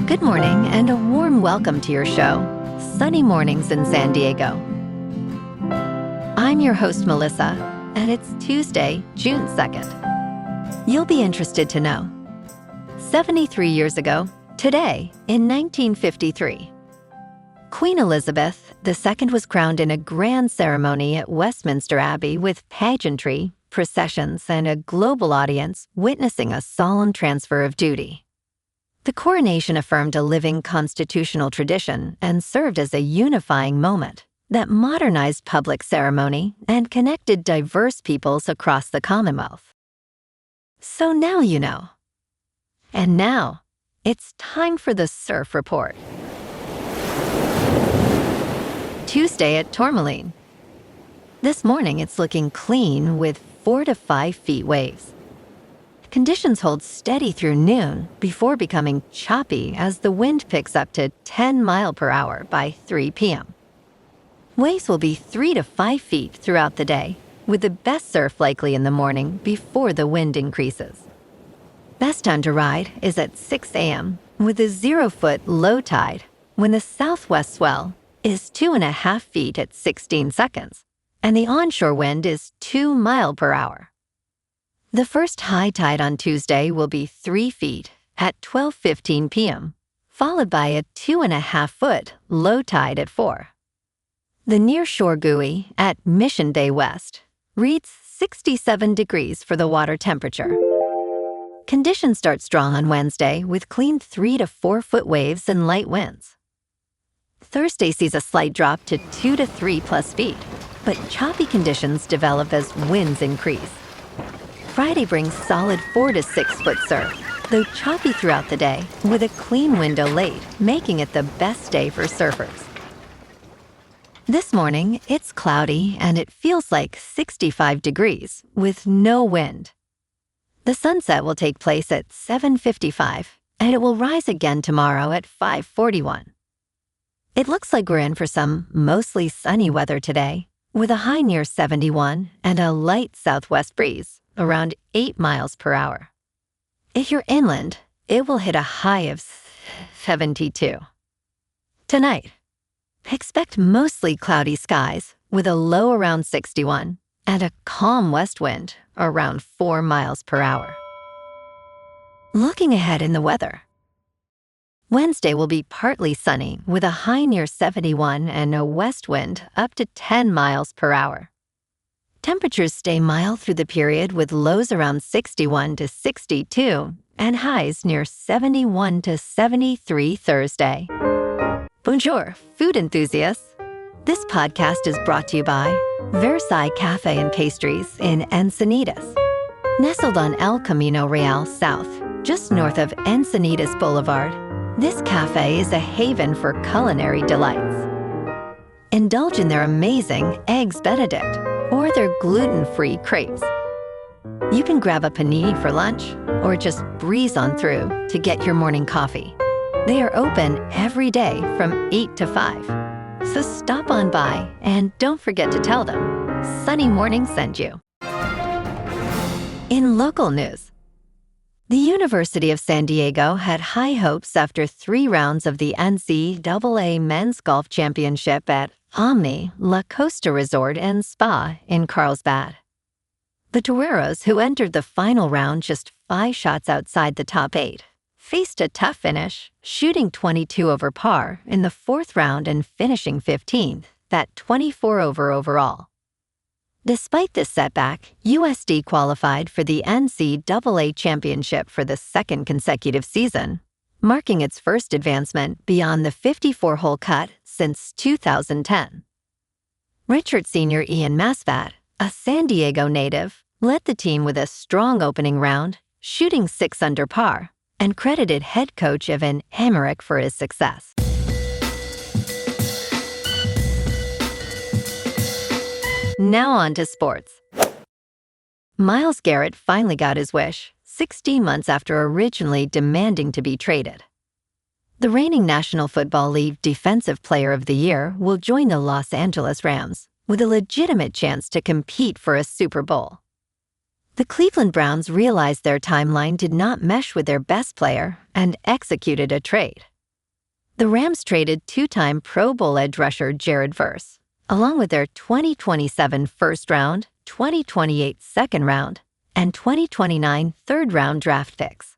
Good morning and a warm welcome to your show, Sunny Mornings in San Diego. I'm your host, Melissa, and it's Tuesday, June 2nd. You'll be interested to know. 73 years ago, today, in 1953, Queen Elizabeth II was crowned in a grand ceremony at Westminster Abbey with pageantry, processions, and a global audience witnessing a solemn transfer of duty. The coronation affirmed a living constitutional tradition and served as a unifying moment that modernized public ceremony and connected diverse peoples across the Commonwealth. So now you know. And now, it's time for the Surf Report. Tuesday at Tourmaline. This morning it's looking clean with 4 to 5 feet waves. Conditions hold steady through noon before becoming choppy as the wind picks up to 10 miles per hour by 3 p.m. Waves will be 3 to 5 feet throughout the day, with the best surf likely in the morning before the wind increases. Best time to ride is at 6 a.m. with a 0-foot low tide when the southwest swell is 2.5 feet at 16 seconds and the onshore wind is 2 miles per hour. The first high tide on Tuesday will be 3 feet at 12:15 p.m., followed by a 2.5-foot low tide at 4. The nearshore buoy at Mission Bay West reads 67 degrees for the water temperature. Conditions start strong on Wednesday with clean 3 to 4 foot waves and light winds. Thursday sees a slight drop to 2 to 3 plus feet, but choppy conditions develop as winds increase. Friday brings solid 4 to 6 foot surf, though choppy throughout the day, with a clean window late, making it the best day for surfers. This morning, it's cloudy and it feels like 65 degrees with no wind. The sunset will take place at 7:55, and it will rise again tomorrow at 5:41. It looks like we're in for some mostly sunny weather today, with a high near 71 and a light southwest breeze around 8 miles per hour. If you're inland, it will hit a high of 72. Tonight, expect mostly cloudy skies with a low around 61 and a calm west wind around 4 miles per hour. Looking ahead in the weather. Wednesday will be partly sunny with a high near 71 and a west wind up to 10 miles per hour. Temperatures stay mild through the period with lows around 61 to 62 and highs near 71 to 73 Thursday. Bonjour, food enthusiasts. This podcast is brought to you by Versailles Cafe and Pastries in Encinitas. Nestled on El Camino Real South, just north of Encinitas Boulevard, this cafe is a haven for culinary delights. Indulge in their amazing Eggs Benedict or their gluten-free crepes. You can grab a panini for lunch or just breeze on through to get your morning coffee. They are open every day from 8 to 5. So stop on by and don't forget to tell them Sunny Morning sent you. In local news, the University of San Diego had high hopes after 3 rounds of the NCAA Men's Golf Championship at Omni La Costa Resort and Spa in Carlsbad. The Toreros, who entered the final round just 5 shots outside the top 8, faced a tough finish, shooting 22 over par in the 4th round and finishing 15th, at 24 over overall. Despite this setback, USD qualified for the NCAA championship for the 2nd consecutive season, marking its first advancement beyond the 54-hole cut since 2010. Richard Sr. Ian Masvat, a San Diego native, led the team with a strong opening round, shooting 6 under par, and credited head coach Evan Emmerich for his success. Now on to sports. Myles Garrett finally got his wish, 16 months after originally demanding to be traded. The reigning National Football League Defensive Player of the Year will join the Los Angeles Rams with a legitimate chance to compete for a Super Bowl. The Cleveland Browns realized their timeline did not mesh with their best player and executed a trade, The Rams traded two-time Pro Bowl edge rusher Jared Verse, along with their 2027 first round, 2028 second round, and 2029 third round draft picks.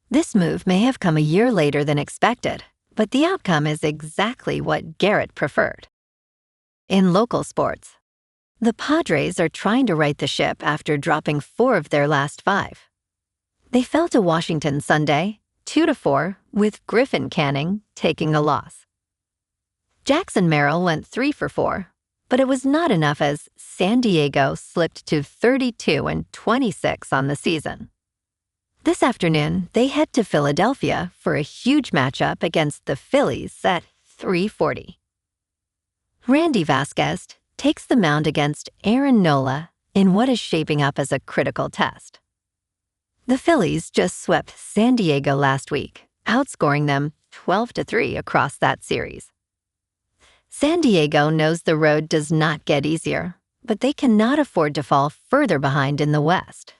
This move may have come a year later than expected, but the outcome is exactly what Garrett preferred. In local sports, the Padres are trying to right the ship after dropping 4 of their last 5. They fell to Washington Sunday, 2-4, with Griffin Canning taking a loss. Jackson Merrill went 3 for 4, but it was not enough as San Diego slipped to 32-26 on the season. This afternoon, they head to Philadelphia for a huge matchup against the Phillies at 3:40. Randy Vasquez takes the mound against Aaron Nola in what is shaping up as a critical test. The Phillies just swept San Diego last week, outscoring them 12-3 across that series. San Diego knows the road does not get easier, but they cannot afford to fall further behind in the West.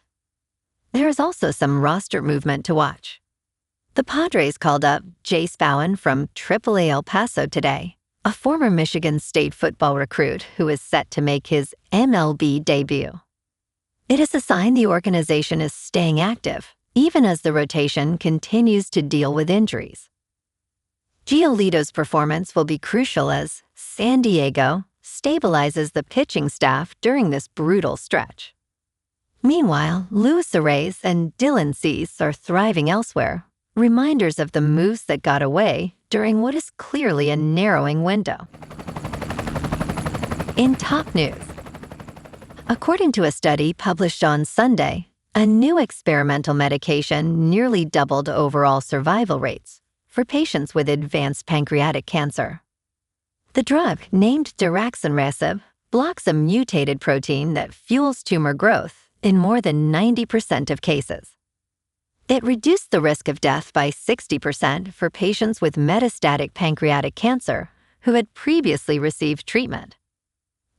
There is also some roster movement to watch. The Padres called up Jace Bowen from AAA El Paso today, a former Michigan State football recruit who is set to make his MLB debut. It is a sign the organization is staying active, even as the rotation continues to deal with injuries. Giolito's performance will be crucial as San Diego stabilizes the pitching staff during this brutal stretch. Meanwhile, Luis Arraez and Dylan Cease are thriving elsewhere, reminders of the moves that got away during what is clearly a narrowing window. In top news, according to a study published on Sunday, a new experimental medication nearly doubled overall survival rates for patients with advanced pancreatic cancer. The drug, named daraxonrasib, blocks a mutated protein that fuels tumor growth in more than 90% of cases. It reduced the risk of death by 60% for patients with metastatic pancreatic cancer who had previously received treatment.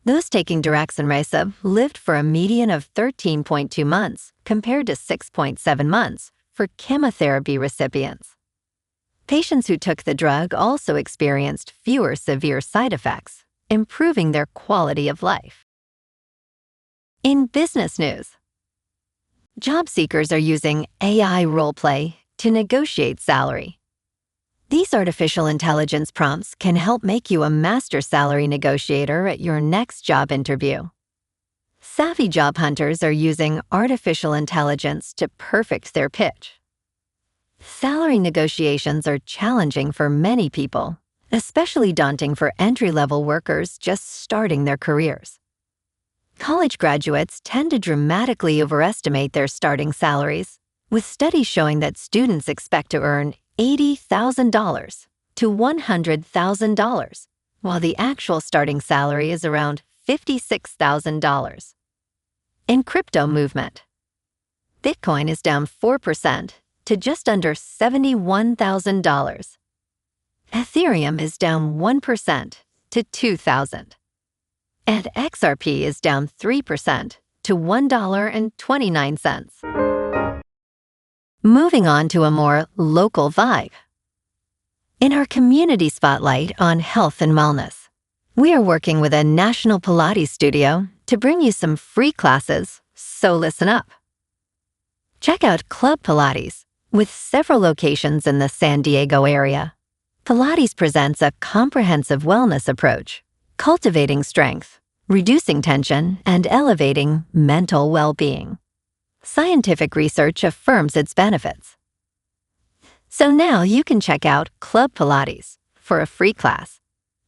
Those taking daraxonrasib lived for a median of 13.2 months compared to 6.7 months for chemotherapy recipients. Patients who took the drug also experienced fewer severe side effects, improving their quality of life. In business news, job seekers are using AI roleplay to negotiate salary. These artificial intelligence prompts can help make you a master salary negotiator at your next job interview. Savvy job hunters are using artificial intelligence to perfect their pitch. Salary negotiations are challenging for many people, especially daunting for entry-level workers just starting their careers. College graduates tend to dramatically overestimate their starting salaries, with studies showing that students expect to earn $80,000 to $100,000, while the actual starting salary is around $56,000. In crypto movement, Bitcoin is down 4% to just under $71,000. Ethereum is down 1% to $2,000. And XRP is down 3% to $1.29. Moving on to a more local vibe. In our community spotlight on health and wellness, we are working with a national Pilates studio to bring you some free classes, so listen up. Check out Club Pilates, with several locations in the San Diego area. Pilates presents a comprehensive wellness approach, cultivating strength, reducing tension, and elevating mental well-being. Scientific research affirms its benefits. So now you can check out Club Pilates for a free class,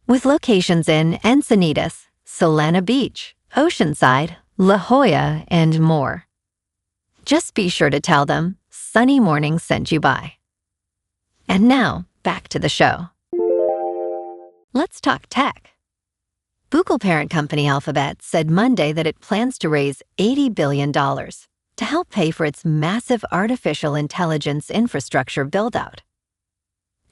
with locations in Encinitas, Solana Beach, Oceanside, La Jolla, and more. Just be sure to tell them Sunny Morning sent you by. And now, back to the show. Let's talk tech. Google parent company Alphabet said Monday that it plans to raise $80 billion to help pay for its massive artificial intelligence infrastructure build-out.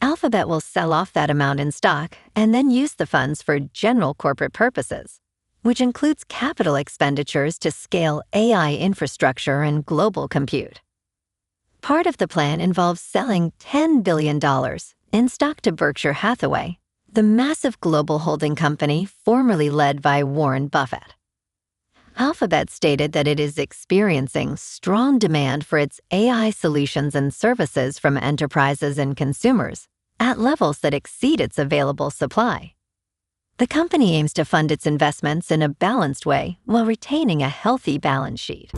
Alphabet will sell off that amount in stock and then use the funds for general corporate purposes, which includes capital expenditures to scale AI infrastructure and global compute. Part of the plan involves selling $10 billion in stock to Berkshire Hathaway, the massive global holding company formerly led by Warren Buffett. Alphabet stated that it is experiencing strong demand for its AI solutions and services from enterprises and consumers at levels that exceed its available supply. The company aims to fund its investments in a balanced way while retaining a healthy balance sheet.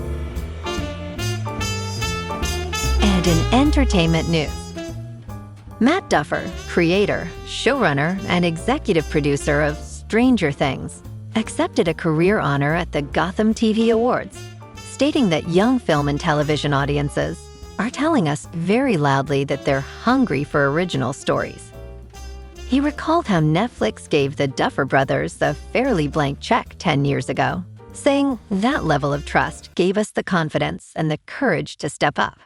And in entertainment news, Matt Duffer, creator, showrunner, and executive producer of Stranger Things, accepted a career honor at the Gotham TV Awards, stating that young film and television audiences are telling us very loudly that they're hungry for original stories. He recalled how Netflix gave the Duffer Brothers a fairly blank check 10 years ago, saying that level of trust gave us the confidence and the courage to step up.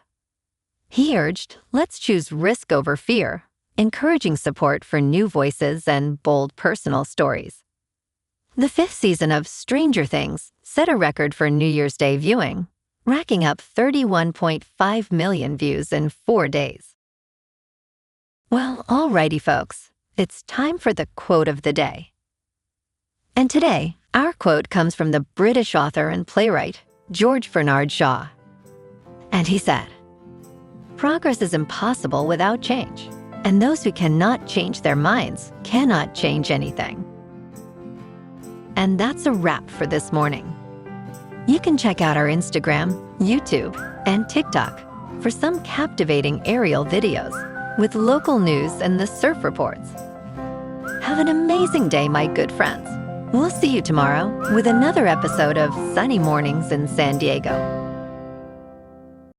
He urged, let's choose risk over fear, encouraging support for new voices and bold personal stories. The 5th season of Stranger Things set a record for New Year's Day viewing, racking up 31.5 million views in 4 days. Well, alrighty folks, it's time for the quote of the day. And today, our quote comes from the British author and playwright, George Bernard Shaw. And he said, "Progress is impossible without change, and those who cannot change their minds cannot change anything." And that's a wrap for this morning. You can check out our Instagram, YouTube, and TikTok for some captivating aerial videos with local news and the surf reports. Have an amazing day, my good friends. We'll see you tomorrow with another episode of Sunny Mornings in San Diego.